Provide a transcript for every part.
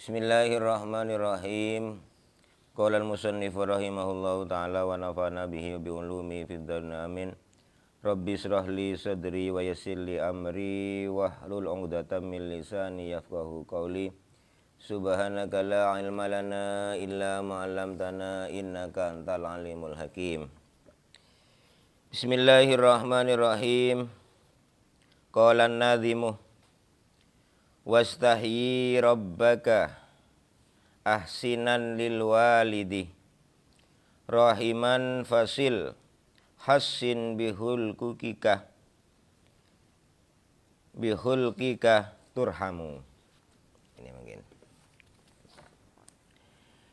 Bismillahirrahmanirrahim. Qala al-musannif rahimahullahu ta'ala wa nafa'ana bihi bi ulumi fid darin amin. Rabbi shrah li sadri wa yassir li amri wahlul 'uqdatam min lisani yafqahu qawli. Subhanaka la ilma lana illa ma 'allamtana innaka antal alimul hakim. Bismillahirrahmanirrahim. Qala an-nadhimu wastahyi rabbaka ahsinan lil walidi rahiman fasil hassin bihulkika turhamu. Ini mungkin.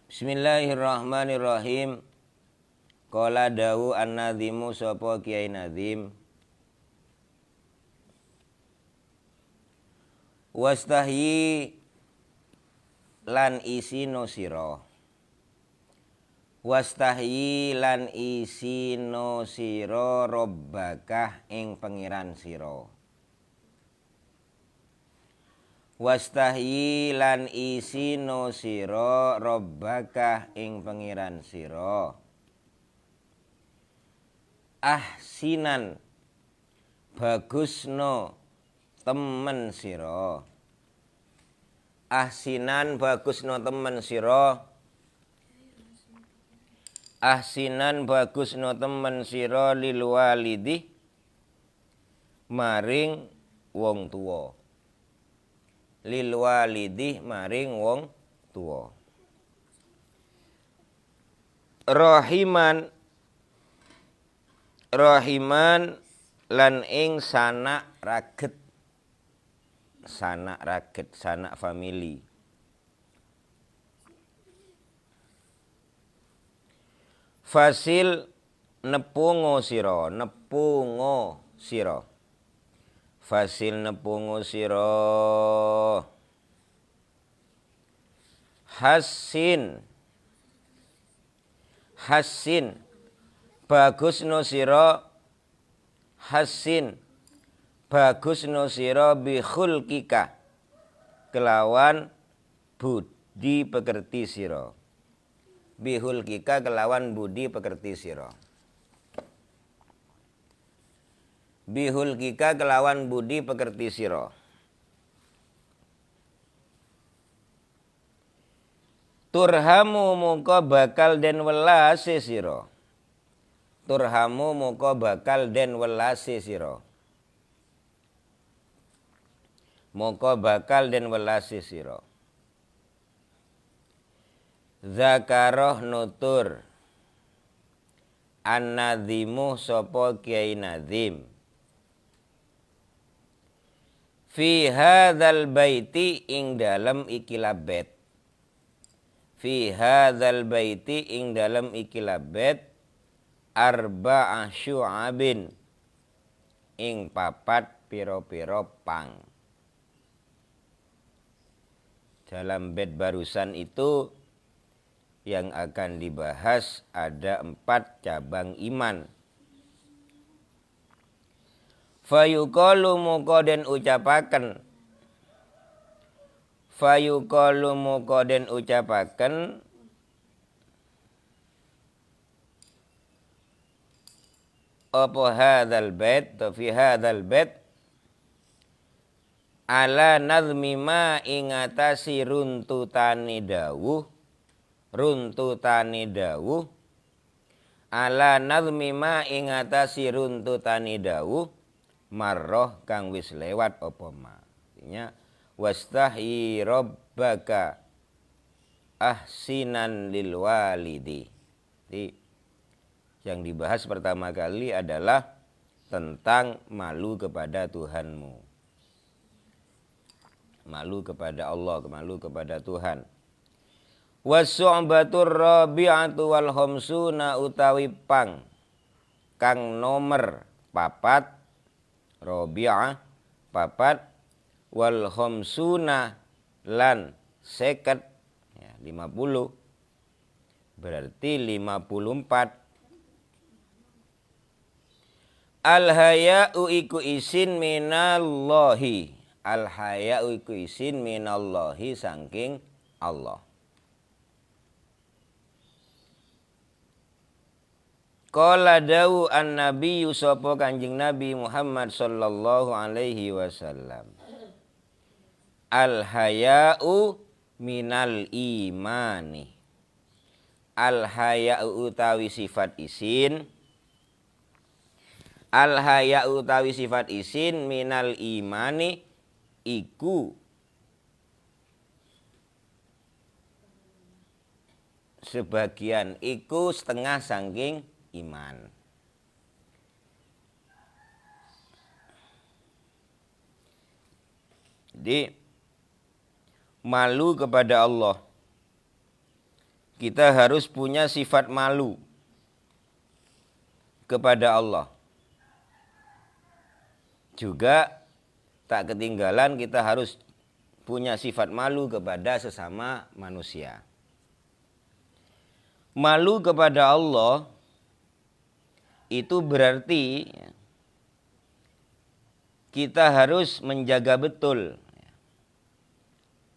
Bismillahirrahmanirrahim. Qala dawu an-nadhimu sapa Kiai Nadhim. Wastahyi lan isino sira. Wastahyi lan isino sira rabbaka ing pangeran sira. Wastahyi lan isino sira rabbaka ing pangeran sira. Ahsinan bagusno temen sira. Ahsinan bagusno temen sira. Ahsinan bagusno temen sira lil walidi maring wong tuwa. Lil walidi maring wong tuwa. Rahiman lan ing sanak raget. Sanak raget, sanak famili. Fasil nepungo sira, nepungo sira. Fasil nepungo sira. Hassin bagusno sira. Hassin bagusno sira bi khulqika kelawan budi pekerti sira. Bi khulqika kelawan budi pekerti sira. Bi khulqika kelawan budi pekerti sira. Turhamu muka bakal den welase sira. Turhamu muka bakal den welase sira. Moko bakal den welasi sira. Zakaroh nutur an-nadhimu sapa Kiai Nadhim. Fi hadzal baiti ing dalem ikilah bait. Fi hadzal baiti ing dalem ikilah bait arba'a syu'abin ing papat piro-piro pang. Dalam bait barusan itu yang akan dibahas ada 4 cabang iman. Fayuqalu muka den ucapaken. Fayuqalu muka den ucapaken. Apa hadzal bait? Fi hadzal bait ala nazmi ma ingatasi runtutani dawuh ala nazmi ma ingatasi runtutani dawuh marroh kang wis lewat apa ma. Artinya wastahyi rabbaka ahsinan lil walidi. Jadi yang dibahas pertama kali adalah tentang malu kepada Tuhanmu. Malu kepada Allah, malu kepada Tuhan. Wasu'batur rabi'atu wal khamsuna utawi pang kang nomor papat, rabi'ah papat, wal khamsuna lan 50, ya, 50 berarti 54. Al haya'u iku isin minallahi. Al haya'u iku isin minallahi saking Allah. Qala dawu an-nabiyyu sapa Kanjeng Nabi Muhammad sallallahu alaihi wasallam. Al haya'u minal imani. Al haya'u utawi sifat isin. Al haya'u utawi sifat isin minal imani iku sebagian, iku setengah saking iman. Jadi malu kepada Allah. Kita harus punya sifat malu kepada Allah. Juga tak ketinggalan kita harus punya sifat malu kepada sesama manusia. Malu kepada Allah itu berarti kita harus menjaga betul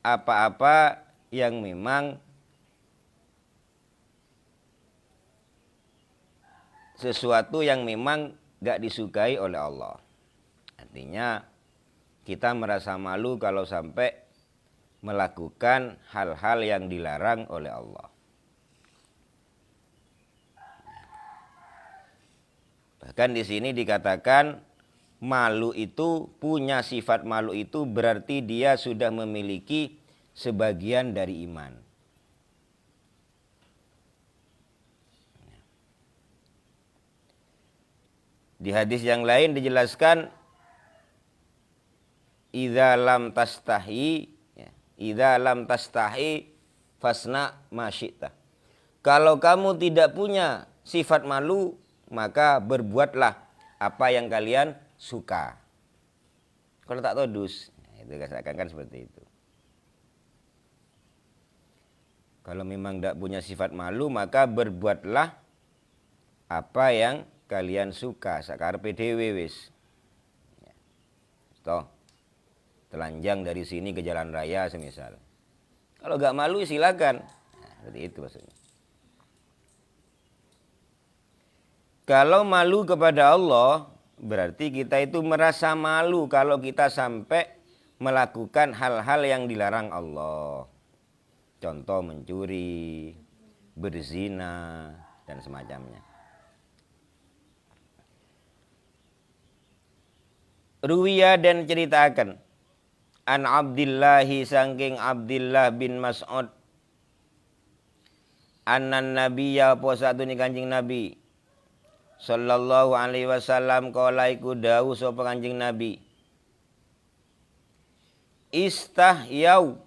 apa-apa yang memang sesuatu yang memang gak disukai oleh Allah. Artinya kita merasa malu kalau sampai melakukan hal-hal yang dilarang oleh Allah. Bahkan di sini dikatakan malu itu, punya sifat malu itu berarti dia sudah memiliki sebagian dari iman. Di hadis yang lain dijelaskan idza lam tastahi fasna ma syi'ta. Kalau kamu tidak punya sifat malu, maka berbuatlah apa yang kalian suka. Kalau tak todus, itu kan seperti itu. Kalau memang tidak punya sifat malu, maka berbuatlah apa yang kalian suka. Sakarepe dhewe wis. Toh, telanjang dari sini ke jalan raya semisal. Kalau nggak malu silakan. Nah, seperti itu maksudnya. Kalau malu kepada Allah, berarti kita itu merasa malu kalau kita sampai melakukan hal-hal yang dilarang Allah. Contoh mencuri, berzina, dan semacamnya. Ruwiya dan ceritakan an Abdillahi sangking Abdillah bin Mas'ud annan nabiyya apa satune Kanjeng Nabi sallallahu alaihi wasallam kala iku dawuh sapa Kanjeng Nabi istahyau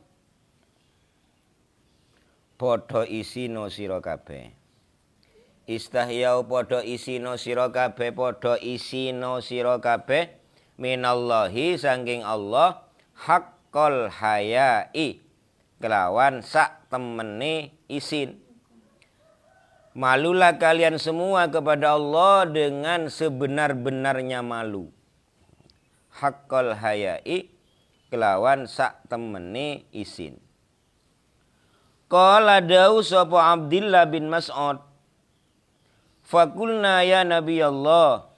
padha isino sira kabeh. Istahyau padha isino sira kabeh, padha isino sira kabeh minallahi saking Allah haqqal hayai kelawan sak temene isin. Malulah kalian semua kepada Allah dengan sebenar-benarnya malu. Haqqal hayai kelawan sak temene isin. Qala dawu sapa Abdillah bin Mas'ud Fakulna ya Nabi Allah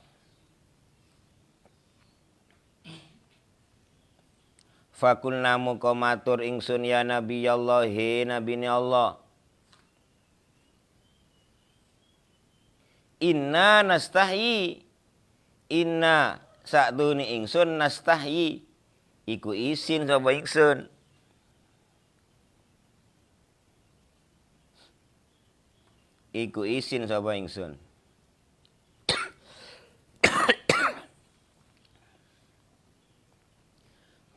Fakulna muka matur ingsun ya Nabi Allah he Nabi Allah Inna nastahyi Inna sakdune ingsun nastahyi iku isin sapa ingsun iku isin sapa ingsun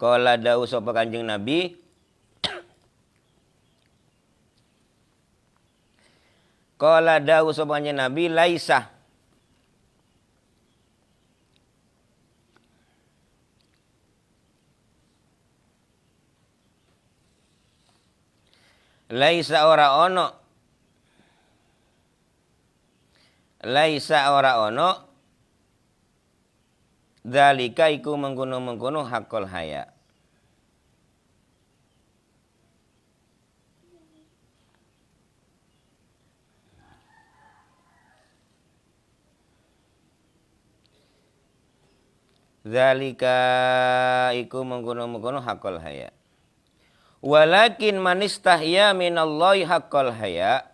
Kala dawuh sapa Kanjeng Nabi Kala dawuh sapa Kanjeng Nabi laisa Laisa ora ono Laisa ora ono Dzalika iku mengkono-mengkono hakul haya Zalika iku mengkono-mengkono haqqul haya. Walakin man istahya minallahi haqqul haya.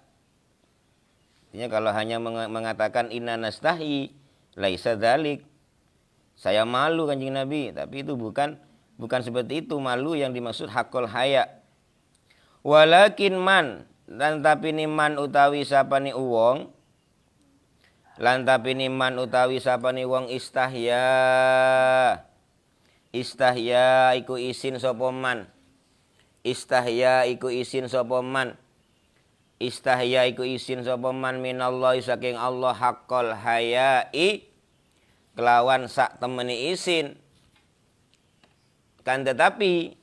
Artinya kalau hanya mengatakan inna nastahi laisa dzalik. Saya malu Kanjeng Nabi, tapi itu bukan seperti itu malu yang dimaksud haqqul haya. Walakin man, lan tapi ni man utawi sapani uwong, lan tapi ni man utawi sapani wong istahya iku isin sapa man. Istahya iku isin sapa man. Istahya iku isin sapa man minallahi saking Allah haqqul hayai kelawan sak temeni isin. Kan tetapi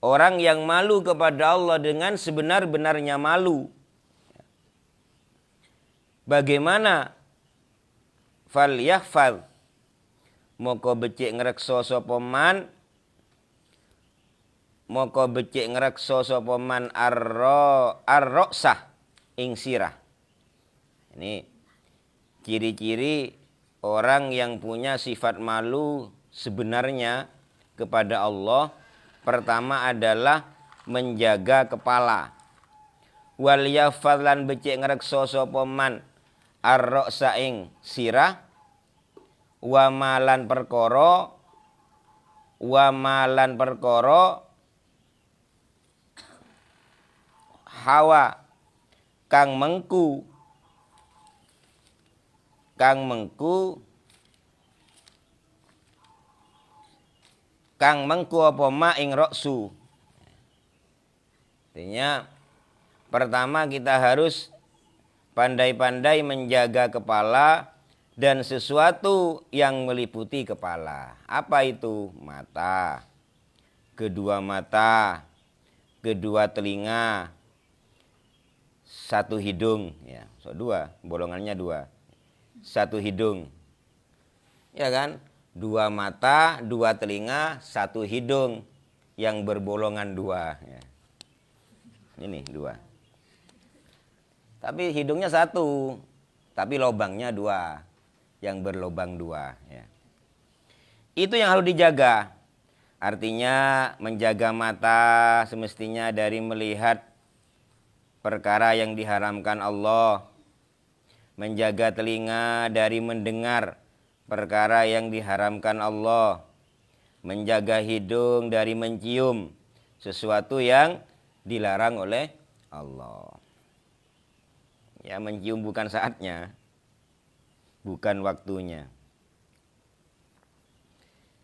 orang yang malu kepada Allah dengan sebenar-benarnya malu. Bagaimana? Fal yahfaz. Moko becik ngrekso sapa man. Moko becik ngrekso sapa man ar-ra'sah ing sirah. Ini ciri-ciri orang yang punya sifat malu sebenarnya kepada Allah. Pertama adalah menjaga kepala. Wal yafal lan becik ngrekso sapa man ar-ra'sa ing sirah wa malan perkara hawa kang mengku apa ma ing roksu. Artinya pertama kita harus pandai-pandai menjaga kepala dan sesuatu yang meliputi kepala. Apa itu? Mata, kedua telinga, satu hidung, ya, so dua, bolongannya dua, satu hidung, ya kan? Dua mata, dua telinga, satu hidung yang berbolongan dua. Ya. Ini dua. Tapi hidungnya satu, tapi lubangnya dua, yang berlubang dua. Ya. Itu yang harus dijaga. Artinya menjaga mata semestinya dari melihat perkara yang diharamkan Allah. Menjaga telinga dari mendengar perkara yang diharamkan Allah. Menjaga hidung dari mencium sesuatu yang dilarang oleh Allah. Ya, mencium bukan saatnya, bukan waktunya.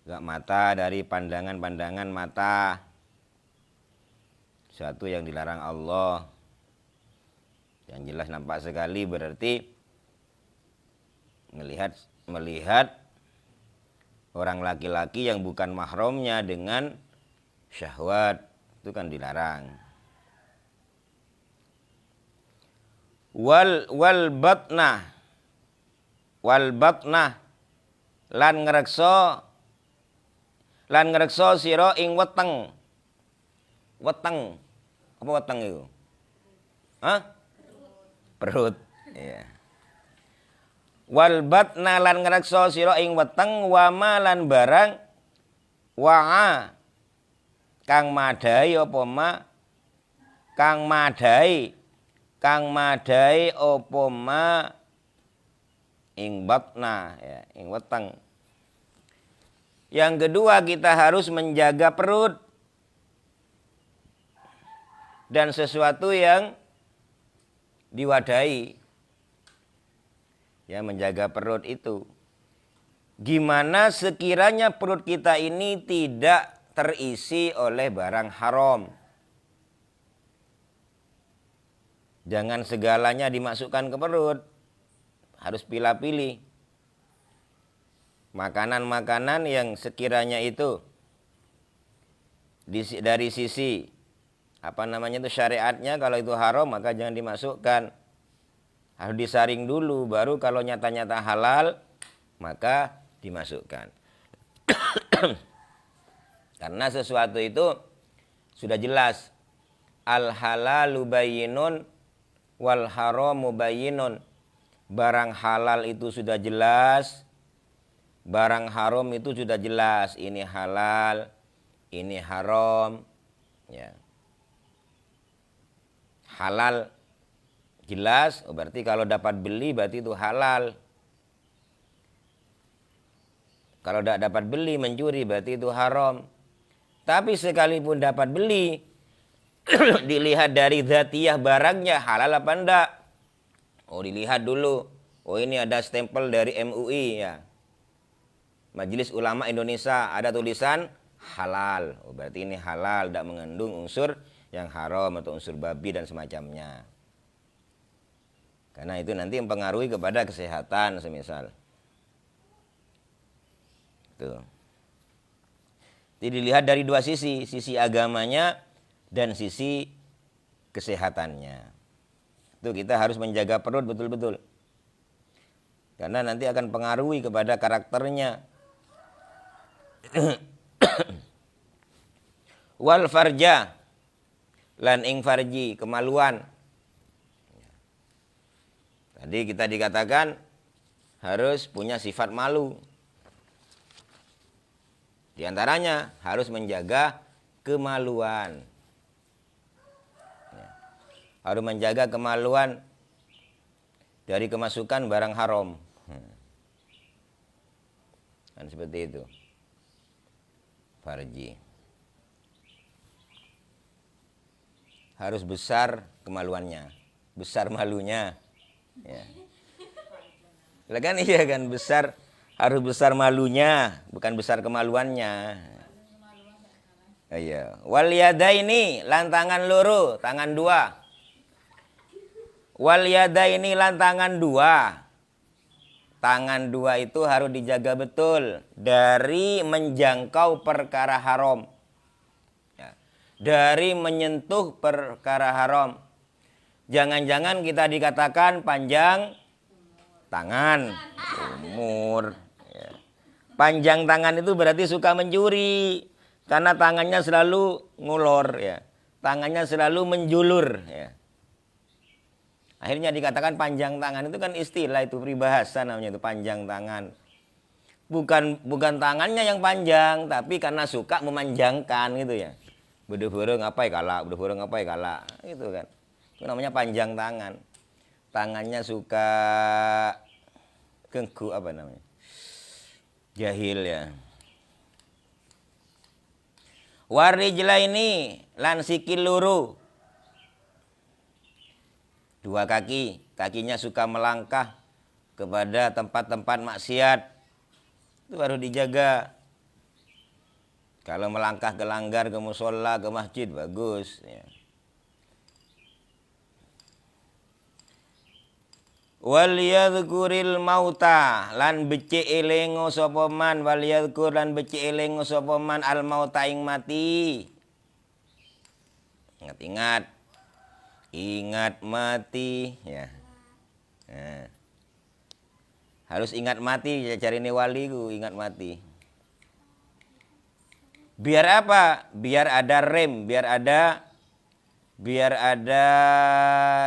Juga mata dari pandangan-pandangan mata, sesuatu yang dilarang Allah. Yang jelas nampak sekali berarti melihat orang laki-laki yang bukan mahramnya dengan syahwat, itu kan dilarang. Wal batnah lan ngrekso sira ing weteng. Apa weteng itu? Perut. Iya. Wal batna lan ngrekso sira ing weteng wa lan barang wa'a kang madai apa ma apa ma ing batna, ya, ing weteng. Yang kedua, kita harus menjaga perut dan sesuatu yang diwadahi. Ya, menjaga perut itu. Gimana sekiranya perut kita ini tidak terisi oleh barang haram. Jangan segalanya dimasukkan ke perut. Harus pilih-pilih. Makanan-makanan yang sekiranya itu dari sisi syariatnya, kalau itu haram maka jangan dimasukkan. Harus disaring dulu, baru kalau nyata-nyata halal maka dimasukkan. Karena sesuatu itu sudah jelas, al halalu bayyinun wal haramu bayyinun. Barang halal itu sudah jelas, Barang haram itu sudah jelas, ini halal, ini haram, ya. Halal jelas, berarti kalau dapat beli berarti itu halal. Kalau tidak dapat beli mencuri berarti itu haram. Tapi sekalipun dapat beli, dilihat dari dzatiyah barangnya halal apa enggak. Oh, dilihat dulu. Oh, ini ada stempel dari MUI ya. Majelis Ulama Indonesia, ada tulisan halal. Oh, berarti ini halal, tidak mengandung unsur yang haram atau unsur babi dan semacamnya. Karena itu nanti mempengaruhi kepada kesehatan semisal. Tuh. Jadi dilihat dari dua sisi agamanya dan sisi kesehatannya. Itu kita harus menjaga perut betul-betul. Karena nanti akan pengaruhi kepada karakternya. Wal farja lan ing farji, kemaluan. Tadi kita dikatakan harus punya sifat malu. Di antaranya harus menjaga kemaluan. Harus menjaga kemaluan dari kemasukan barang haram. Kan seperti itu. Farji. Harus besar kemaluannya, besar malunya. Ya. Lah kan iya kan, besar, harus besar malunya, bukan besar kemaluannya. Iya. Wal yadaini lan tangan loro, tangan dua. Wal yadaini lan tangan dua. Tangan dua itu harus dijaga betul dari menjangkau perkara haram. Ya. Dari menyentuh perkara haram. Jangan-jangan kita dikatakan panjang tangan, umur. Ya. Panjang tangan itu berarti suka mencuri. Karena tangannya selalu ngulur. Ya. Tangannya selalu menjulur. Ya. Akhirnya dikatakan panjang tangan itu kan istilah, itu peribahasa namanya, itu panjang tangan. Bukan tangannya yang panjang, tapi karena suka memanjangkan gitu ya. Bede-bede ngapai kalah, bede-bede ngapai kalah, gitu kan. Itu namanya panjang tangan. Tangannya suka genggu apa namanya? Jahil ya. Warijlaini lan sikil luru. Dua kaki, kakinya suka melangkah kepada tempat-tempat maksiat. Itu harus dijaga. Kalau melangkah ke langgar, ke musola, ke masjid, bagus. Ya. Wal yadhkuril mauta lan becik elengo sapa man, wal yadhkur lan becik elengo sapa man al mauta ing mati. Ingat-ingat. Ingat mati ya. Nah. Harus ingat mati, cari ini wali ku, ingat mati. Biar apa? Biar ada rem, biar ada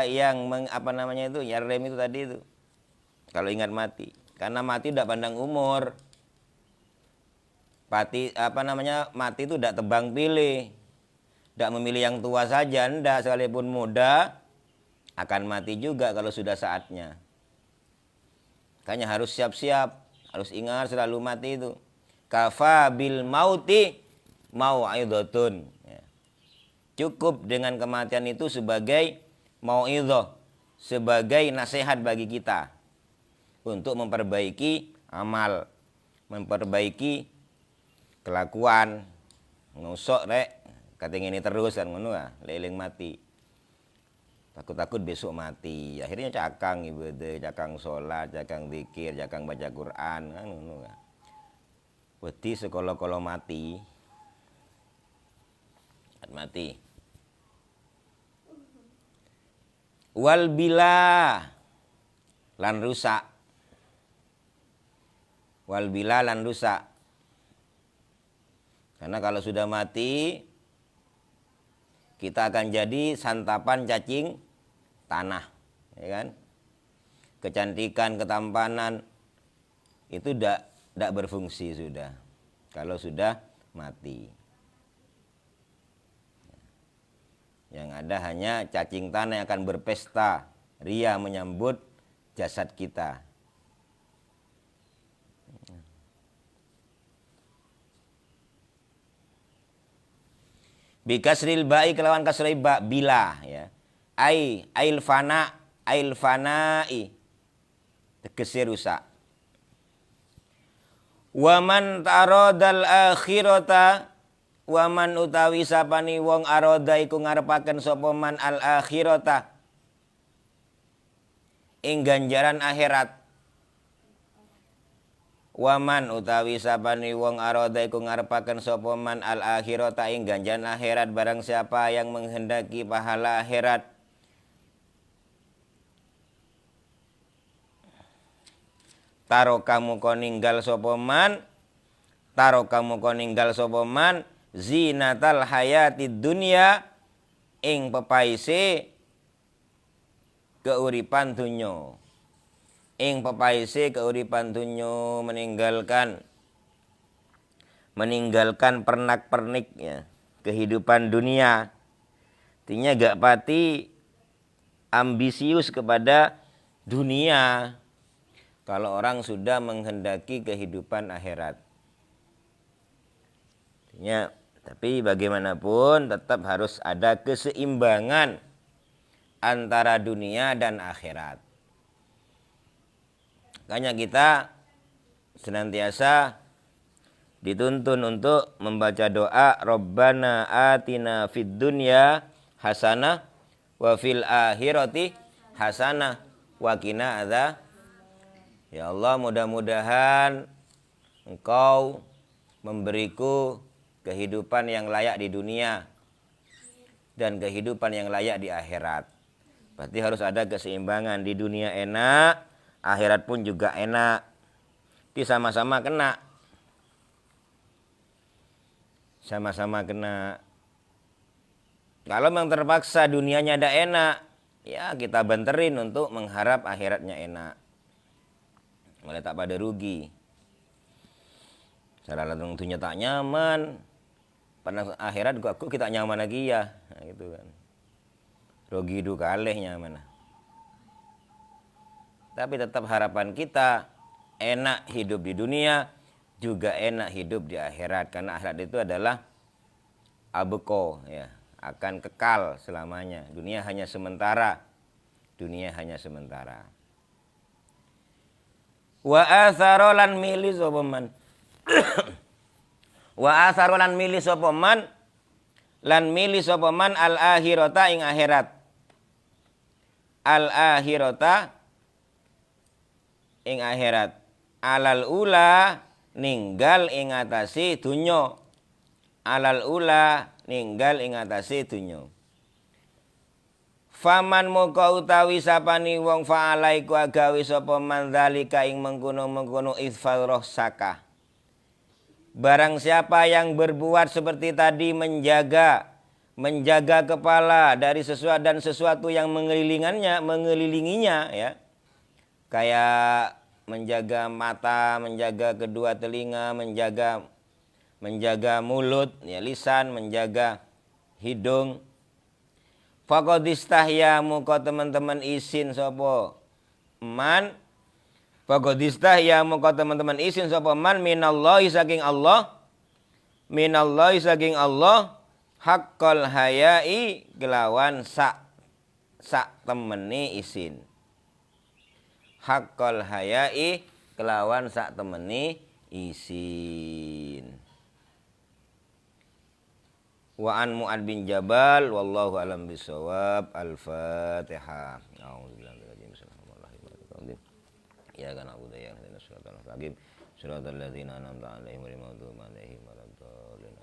yang apa namanya itu, ya rem itu tadi itu. Kalau ingat mati, karena mati tidak pandang umur. Mati itu tidak tebang pilih. Tidak memilih yang tua saja, tidak, sekalipun muda akan mati juga kalau sudah saatnya. Makanya harus siap-siap, harus ingat selalu mati itu. Kafa bil mauti mau'idhatun. Ya. Cukup dengan kematian itu sebagai mau'idhah, sebagai nasihat bagi kita untuk memperbaiki amal, memperbaiki kelakuan. Ngusok rek, katanya ini terus kan ngono ah, leling mati. Takut-takut besok mati. Akhirnya cakang ibadah, cakang sholat, cakang zikir, cakang baca Quran kan ngono ah. Wedi sekolo-kolo mati. Mati. Wal bila lan rusak. Wal bila lan rusak. Karena kalau sudah mati, kita akan jadi santapan cacing tanah, ya kan? Kecantikan, ketampanan itu tidak berfungsi sudah. Kalau sudah mati. Yang ada hanya cacing tanah yang akan berpesta, ria menyambut jasad kita. Bikasril ba'i kelawan kasril ba bila ya. Ail fana'i tegese rusak. Waman tarodal akhirata waman utawi sapani wong aroda iku ngarepaken sapa man al akhirata ing ganjaran akhirat. Waman utawi sapani wong aroda iku ngarepaken sapa man al akhirata ing ganjaran akhirat, barang siapa yang menghendaki pahala akhirat taro kamu koninggal sapa man zinatal hayatid dunya ing pepaise keuripan dunya. Ing pepaise keuripan dunya meninggalkan pernak-pernik ya, kehidupan dunia. Artinya gak pati ambisius kepada dunia kalau orang sudah menghendaki kehidupan akhirat. Artinya, tapi bagaimanapun tetap harus ada keseimbangan antara dunia dan akhirat. Makanya kita senantiasa dituntun untuk membaca doa Rabbana atina fid dunya hasanah wa fil akhirati hasanah wa qina adza. Ya Allah, mudah-mudahan Engkau memberiku kehidupan yang layak di dunia dan kehidupan yang layak di akhirat. Berarti harus ada keseimbangan, di dunia enak, akhirat pun juga enak. Di sama-sama kena. Sama-sama kena. Kalau memang terpaksa dunianya ada enak, ya kita banterin untuk mengharap akhiratnya enak. Mulai tak pada rugi. Salah satu dunia tak nyaman, pada akhirat aku kita nyaman lagi ya, nah, gitu kan. Rugi du kalih nyaman. Tapi tetap harapan kita enak hidup di dunia, juga enak hidup di akhirat. Karena akhirat itu adalah abeko ya, akan kekal selamanya. Dunia hanya sementara. Dunia hanya sementara. Wa atharolan milih sopaman. Wa atharolan milih sopaman. Lan milih sopaman al akhirata ing akhirat. Al akhirata ing akhirat. Alal ula ninggal ing atase dunya. Alal ula ninggal ing atase dunya. Faman moko utawi sapani wong fa'alaiku agawe sapa man dzalika ing mengkono-mengkono ifadroh sakah. Barang siapa yang berbuat seperti tadi, menjaga kepala dari sesuatu yang mengelilinginya ya. Kayak menjaga mata, menjaga kedua telinga, menjaga mulut, ya, lisan, menjaga hidung. Faqadistahya muka teman-teman isin sapa man. Faqadistahya muka teman-teman isin sapa man minallahi saking Allah. Minallahi saking Allah haqqal hayai kelawan sak temene isin. Haqqal hayai kelawan sak temene isin. Wa an Mu'ad bin Jabal wallahu alam bisawab. Al-Fatihah. A'udzubillahi minasy syaitonir rajim. Ya kana abudu ya kana siratal mustaqim. Siratal ladzina an'amta 'alaihim ghairil maghdubi 'alaihim waladdallin.